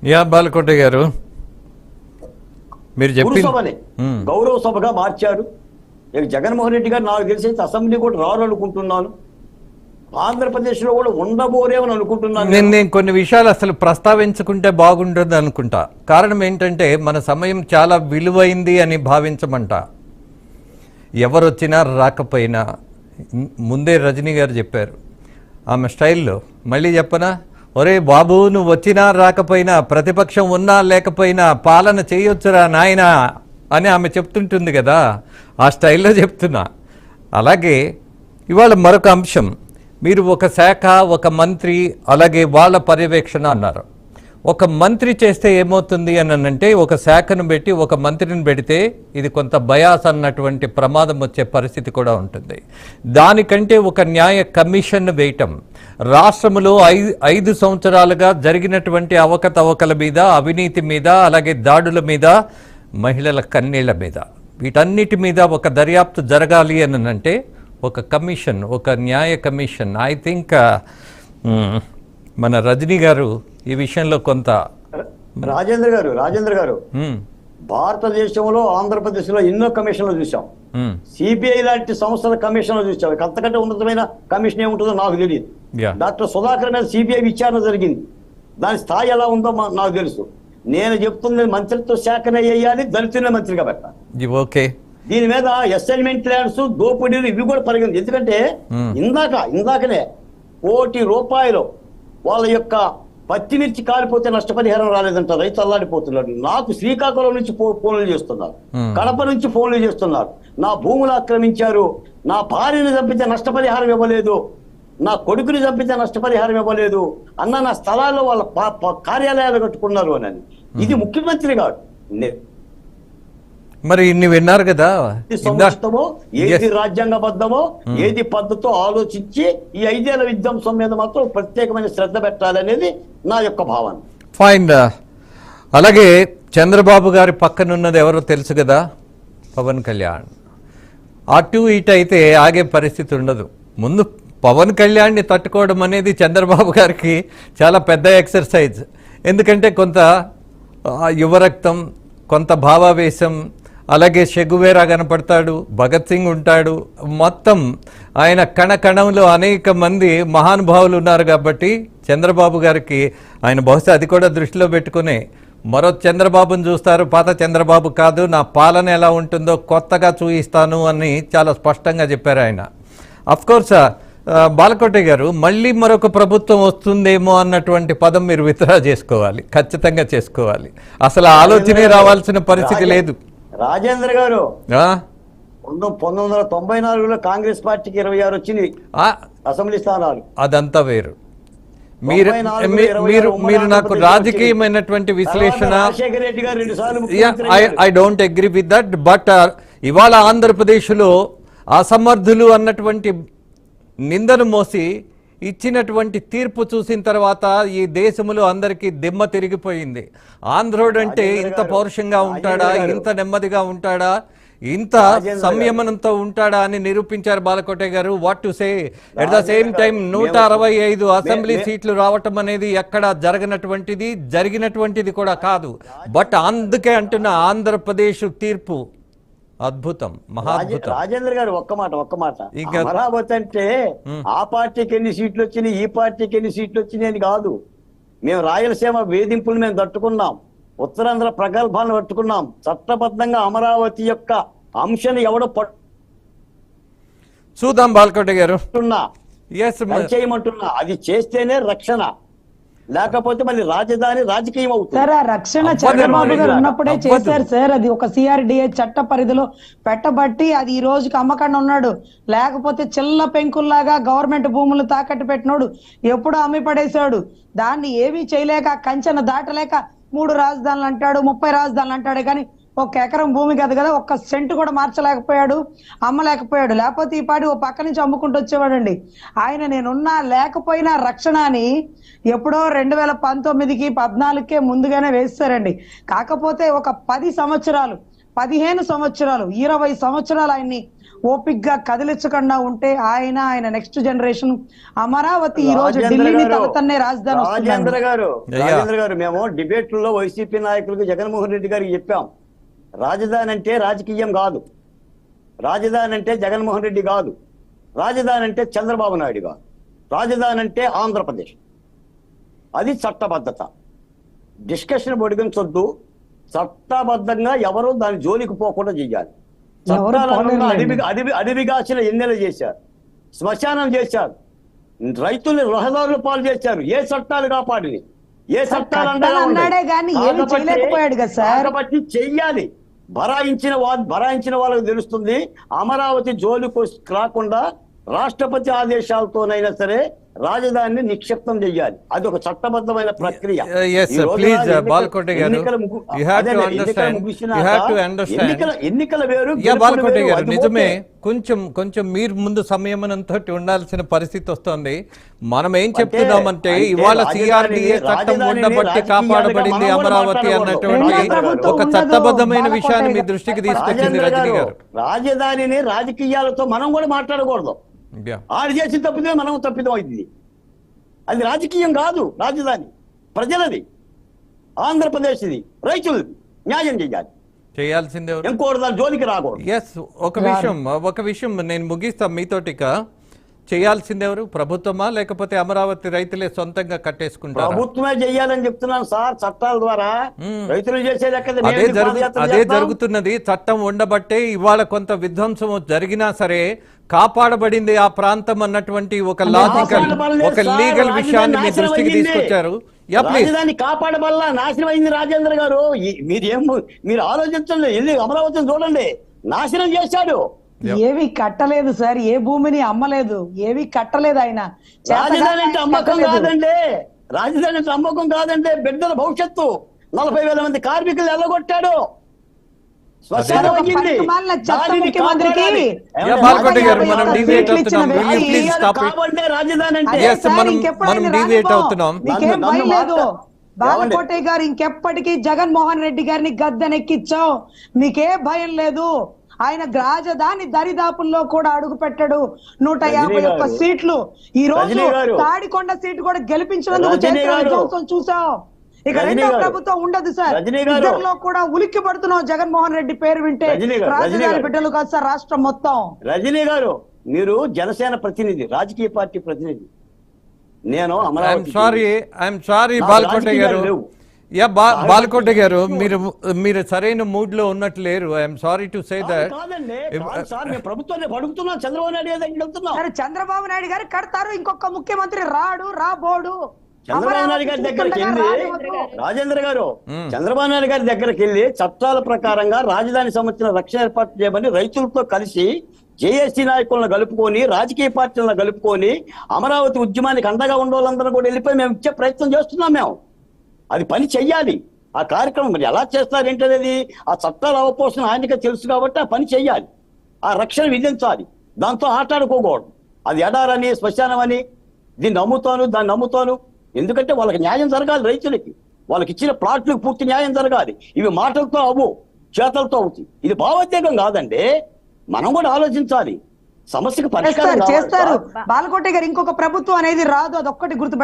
Yeah బాలకోట గారు మీరు చెప్పి గురుసభని గౌరవ సభగా మార్చారు. ఇక జగన్మోహన్ రెడ్డి గారు నాకు తెలిసి అసెంబ్లీ కూడా రారు అనుకుంటున్నాను. ఆంధ్రప్రదేశ్ లో కూడా ఉండబోరేమని అనుకుంటున్నాను. నేను కొన్ని విషయాలు అసలు ప్రస్తావించుకుంటే బాగుంటుంది అనుకుంటా. కారణం ఏంటంటే మన సమయం చాలా విలువైంది అని భావించమంట. ఎవరు వచ్చినా రాకపోయినా ముందే రజనీ గారు చెప్పారు ఆమె స్టైల్లో. మళ్ళీ చెప్పనా, ఒరే బాబు నువ్వు వచ్చినా రాకపోయినా ప్రతిపక్షం ఉన్నా లేకపోయినా పాలన చేయొచ్చురా నాయనా అని ఆమె చెప్తుంటుంది కదా, ఆ స్టైల్లో చెప్తున్నా. అలాగే ఇవాళ మరొక అంశం, మీరు ఒక శాఖ ఒక మంత్రి అలాగే వాళ్ళ పర్యవేక్షణ అన్నారు. ఒక మంత్రి చేస్తే ఏమవుతుంది అని అంటే, ఒక శాఖను పెట్టి ఒక మంత్రిని పెడితే ఇది కొంత బయాస్ అన్నటువంటి ప్రమాదం వచ్చే పరిస్థితి కూడా ఉంటుంది. దానికంటే ఒక న్యాయ కమిషన్ వేయటం, రాష్ట్రంలో 5 సంవత్సరాలుగా జరిగినటువంటి అవకతవకల మీద, అవినీతి మీద, అలాగే దాడుల మీద, మహిళల కన్నీళ్ల మీద, వీటన్నిటి మీద ఒక దర్యాప్తు జరగాలి అని అంటే ఒక కమిషన్, ఒక న్యాయ కమిషన్. ఐ థింక్ మన రజనీ గారు ఈ విషయంలో కొంత రాజేంద్ర గారు భారతదేశంలో ఆంధ్రప్రదేశ్లో ఎన్నో కమిషన్లు చూసాం. సిబిఐ లాంటి సంస్థల కమిషన్లు చూసాం. అంతకంటే ఉన్నతమైన కమిషన్ ఏముంటుందో నాకు తెలియదు. డాక్టర్ సుధాకర్ మీద సిబిఐ విచారణ జరిగింది. దాని స్థాయి ఎలా ఉందో నాకు తెలుసు. నేను చెప్తున్న మంత్రిత్వ శాఖనే వేయాలి, దళితులే మంత్రిగా పెట్టాలి. ఓకే, దీని మీద అసైన్మెంట్ ల్యాండ్స్, దోపిడీలు ఇవి కూడా పరిగణించి. ఎందుకంటే ఇందాకనే ₹1 వాళ్ళ యొక్క పత్తిమిర్చి కాలిపోతే నష్టపరిహారం రాలేదంట, రైతు అల్లాడిపోతున్నాడు. నాకు శ్రీకాకుళం నుంచి ఫోన్లు చేస్తున్నారు, కడప నుంచి ఫోన్లు చేస్తున్నారు. నా భూములు ఆక్రమించారు, నా భార్యను చంపితే నష్టపరిహారం ఇవ్వలేదు, నా కొడుకుని చంపితే నష్టపరిహారం ఇవ్వలేదు అన్న, నా స్థలాల్లో వాళ్ళ కార్యాలయాలు కట్టుకున్నారు అని. ఇది ముఖ్యమంత్రి గారు. మరి ఇన్ని విన్నారు కదా, ఏది రాజ్యాంగబద్ధమో ఏది పద్ధతో ఆలోచించి ఈ 5 ఏళ్ల విధ్వంసం మీద మాత్రం ప్రత్యేకమైన శ్రద్ధ పెట్టాలనేది నా యొక్క భావన. ఫైన్. అలాగే చంద్రబాబు గారి పక్కనున్నది ఎవరో తెలుసు కదా, పవన్ కళ్యాణ్. అటు ఇటు అయితే ఆగే పరిస్థితి ఉండదు. ముందు పవన్ కళ్యాణ్ని తట్టుకోవడం అనేది చంద్రబాబు గారికి చాలా పెద్ద ఎక్సర్సైజ్. ఎందుకంటే కొంత యువరక్తం, కొంత భావావేశం, అలాగే షెగువేరా కనపడతాడు, భగత్ సింగ్ ఉంటాడు, మొత్తం ఆయన కణకణంలో అనేక మంది మహానుభావులు ఉన్నారు. కాబట్టి చంద్రబాబు గారికి ఆయన బహుశా అది కూడా దృష్టిలో పెట్టుకుని మరో చంద్రబాబును చూస్తారు. పాత చంద్రబాబు కాదు, నా పాలన ఎలా ఉంటుందో కొత్తగా చూయిస్తాను అని చాలా స్పష్టంగా చెప్పారు ఆయన. అఫ్కోర్స్ బాలకోట గారు, మళ్ళీ మరొక ప్రభుత్వం వస్తుందేమో అన్నటువంటి పదం మీరు విత్డ్రా చేసుకోవాలి, ఖచ్చితంగా చేసుకోవాలి. అసలు ఆలోచనే రావాల్సిన పరిస్థితి లేదు. రాజేంద్ర గారు, 1994లో కాంగ్రెస్ పార్టీకి 26 వచ్చింది అసెంబ్లీ స్థానాలు. అదంతా వేరు. మీరు నాకు రాజకీయమైనటువంటి విశ్లేషణ, I don't agree with that. But ఇవాళ ఆంధ్రప్రదేశ్లో అసమర్థులు అన్నటువంటి నిందను మోసి ఇచ్చినటువంటి తీర్పు చూసిన తర్వాత ఈ దేశంలో అందరికీ దిమ్మ తిరిగిపోయింది. ఆంధ్రోడంటే ఇంత పౌరుషంగా ఉంటాడా, ఇంత నెమ్మదిగా ఉంటాడా, ఇంత సంయమనంతో ఉంటాడా అని నిరూపించారు బాలకోట గారు. What to say, at the same time 165 assembly సీట్లు రావటం అనేది ఎక్కడ జరిగినటువంటిది కూడా కాదు. బట్ అందుకే అంటున్న ఆంధ్రప్రదేశ్ తీర్పు అద్భుతం, మహాద్భుతం. రాజేంద్ర గారు ఒక్క మాట అమరావతి అంటే ఆ పార్టీకి ఎన్ని సీట్లు వచ్చినాయి, ఈ పార్టీకి ఎన్ని సీట్లు వచ్చినాయి అని కాదు. మేము రాయలసీమ వేధింపులు మేము తట్టుకున్నాం, ఉత్తరాంధ్ర ప్రగల్భాలను పట్టుకున్నాం. చట్టబద్ధంగా అమరావతి యొక్క అంశాన్ని ఎవడో చూద్దాం బాలకోట గారు చేయమంటున్నా. అది చేస్తేనే రక్షణ, లేకపోతే మళ్ళీ రాజధాని రాజకీయం అవుతుంది. సార్, ఆ రక్షణ చంద్రబాబు గారు ఉన్నప్పుడే చేశారు సార్. అది ఒక సిఆర్డిఏ చట్ట పరిధిలో పెట్టబట్టి అది ఈ రోజుకి అమ్మకండి ఉన్నాడు. లేకపోతే చిల్ల పెంకుల్లాగా గవర్నమెంట్ భూములు తాకట్టు పెట్టినోడు ఎప్పుడో అమ్మి పడేశాడు. దాన్ని ఏమీ చేయలేక, కంచెన దాటలేక 3 రాజధానులు అంటాడు, 30 రాజధానులు అంటాడు. కానీ 1 ఎకరం భూమి కదా కదా, 1 సెంటు కూడా మార్చలేకపోయాడు, అమ్మలేకపోయాడు. లేకపోతే ఈ పాటి ఓ పక్క నుంచి అమ్ముకుంటూ వచ్చేవాడండి ఆయన. నేనున్నా లేకపోయినా రక్షణ అని ఎప్పుడో 2019కి 14కే ముందుగానే వేస్తారండి. కాకపోతే ఒక 10 సంవత్సరాలు 15 సంవత్సరాలు 20 సంవత్సరాలు ఆయన్ని ఓపిగ్గా కదిలించకుండా ఉంటే ఆయన నెక్స్ట్ జనరేషన్ అమరావతి ఈ రోజు ఢిల్లీని తనతన్నే రాజధాని రాజేంద్ర గారు మేము డిబేట్లలో వైసీపీ నాయకులకు జగన్మోహన్ రెడ్డి గారికి చెప్పాం, రాజధాని అంటే రాజకీయం కాదు, రాజధాని అంటే జగన్మోహన్ రెడ్డి కాదు, రాజధాని అంటే చంద్రబాబు నాయుడు కాదు, రాజధాని అంటే ఆంధ్రప్రదేశ్. అది చట్టబద్ధత. డిస్కషన్ పొడిగించొద్దు. చట్టబద్ధంగా ఎవరు దాని జోలికి పోకుండా చెయ్యాలి. అడవిగాచిన ఎన్నెలు చేశారు, శ్మశానం చేశారు, రైతుల్ని రహదారుల పాలు చేశారు. ఏ చట్టాలు కాపాడిని? ఏ చట్టాలు కాబట్టి చెయ్యాలి. భరాయించిన వాళ్ళకి తెలుస్తుంది. అమరావతి జోలికి రాకుండా రాష్ట్రపతి ఆదేశాలతోనైనా సరే రాజధానిని నిక్షిప్తం చేయాలి. అది ఒక చట్టబద్ధమైన ప్రక్రియ. ఎన్నికల వేరు. నిజమే, కొంచెం మీరు ముందు సంయమనంతో ఉండాల్సిన పరిస్థితి వస్తుంది. మనం ఏం చెప్తున్నామంటే ఇవాళ సిఆర్డీఏ చట్టం ఉండబట్టి కాపాడబడింది అమరావతి అన్నటువంటి ఒక చట్టబద్ధమైన విషయాన్ని మీ దృష్టికి తీసుకొచ్చింది రజనీ గారు. రాజధానిని రాజకీయాలతో మనం కూడా మాట్లాడకూడదు. ఆడు చేసి తప్పితే మనం తప్పిదం అయింది. అది రాజకీయం కాదు. రాజధాని ప్రజలది, ఆంధ్రప్రదేశ్ది, రైతులది. న్యాయం చేయాల్సిందే, ఇంకోటి దాని జోలికి రాకూడదు. ఎస్, ఒక విషయం నేను ముగిస్తాం మీతోటిక. చేయాల్సింది ఎవరు? ప్రభుత్వమా లేకపోతే అమరావతి రైతులే సొంతంగా కట్టేసుకుంటారు? ప్రభుత్వమే చేయాలని చెప్తున్నాను సార్. చట్టాల ద్వారా రైతులు చేసేది అదే జరుగుతున్నది. చట్టం ఉండబట్టే ఇవాళ కొంత విధ్వంసం జరిగినా సరే కాపాడబడింది ఆ ప్రాంతం అన్నటువంటి ఒక లీగల్ విషయాన్ని మీ దృష్టికి తీసుకొచ్చారు. రాజధాని కాపాడబల్లా నాశనం అయింది. రాజేంద్ర గారు మీరు ఆలోచించండి, వెళ్ళి అమరావతిని చూడండి. నాశనం చేశాడు. ఏవి కట్టలేదు సార్, ఏ భూమిని అమ్మలేదు, ఏవి కట్టలేదు ఆయన. రాజధాని అంటే అమ్మకం కాదండి, రాజధాని అంటే అమ్మకం కాదండి. బిడ్డల భవిష్యత్తు 40,000 మంది కార్మికులు ఎల్లగొట్టాడు. బాలకోటయ్య గారు ఇంకెప్పటికీ జగన్మోహన్ రెడ్డి గారిని గద్దెనెక్కించావు, మీకే భయం లేదు. ఆయన రాజధాని దరిదాపుల్లో కూడా అడుగు పెట్టాడు. 151 సీట్లు ఈ రోజు తాడికొండ సీటు కూడా గెలిపించినందుకు చూసాం. ఇక రెండో ప్రభుత్వం ఉండదు సార్. ఇద్దరిలో కూడా ఉలిక్కి పడుతున్నాం. జగన్మోహన్ రెడ్డి పేరు వింటే రాజధాని బిడ్డలు కాదు సార్ రాష్ట్రం మొత్తం. రజనీ గారు, మీరు జనసేన ప్రతినిధి, రాజకీయ పార్టీ ప్రతినిధి. నేను సారీ బాలకోటయ్య గారు, బాలకోట గారు, మీరు సరైన మూడ్ లో ఉన్నట్లు లేరు. I'm sorry to say that. Chandrababu Naidu గారు కడతారు, ఇంకొక ముఖ్యమంత్రి రాబోడు. చంద్రబాబు నాయుడు గారి దగ్గరికి వెళ్ళి, రాజేంద్ర గారు, చంద్రబాబు నాయుడు గారి దగ్గరికి వెళ్ళి చట్టాల ప్రకారంగా రాజధాని సంబంధించిన రక్షణ ఏర్పాటు చేయమని రైతులతో కలిసి జేఏసీ నాయకులను కలుపుకొని, రాజకీయ పార్టీలను కలుపుకొని, అమరావతి ఉద్యమానికి అండగా ఉండే వాళ్ళందరూ కూడా వెళ్ళిపోయి మేము ఇచ్చే ప్రయత్నం చేస్తున్నాం. మేము అది పని చెయ్యాలి. ఆ కార్యక్రమం మరి ఎలా చేస్తారు ఏంటనేది ఆ చట్టాలు అవపోసం ఆయనకే తెలుసు కాబట్టి ఆ పని చెయ్యాలి. ఆ రక్షణ విధించాలి. దాంతో ఆటాడుకోకూడదు. అది ఎడారని, శ్మశానం అని, దీన్ని నమ్ముతాను, దాన్ని నమ్ముతాను. ఎందుకంటే వాళ్ళకి న్యాయం జరగాలి. రైతులకి వాళ్ళకి ఇచ్చిన ప్లాట్లకు పూర్తి న్యాయం జరగాలి. ఇవి మాటలతో అవ్వు, చేతలతో అవుతాయి. ఇది భావోద్వేగం కాదండి. మనం కూడా ఆలోచించాలి. సమస్యకు పరిష్కారం చేస్తారు. బాలకోట గారు ఇంకొక ప్రభుత్వం అనేది రాదు, అదొక్కటి గుర్తుపెట్టారు.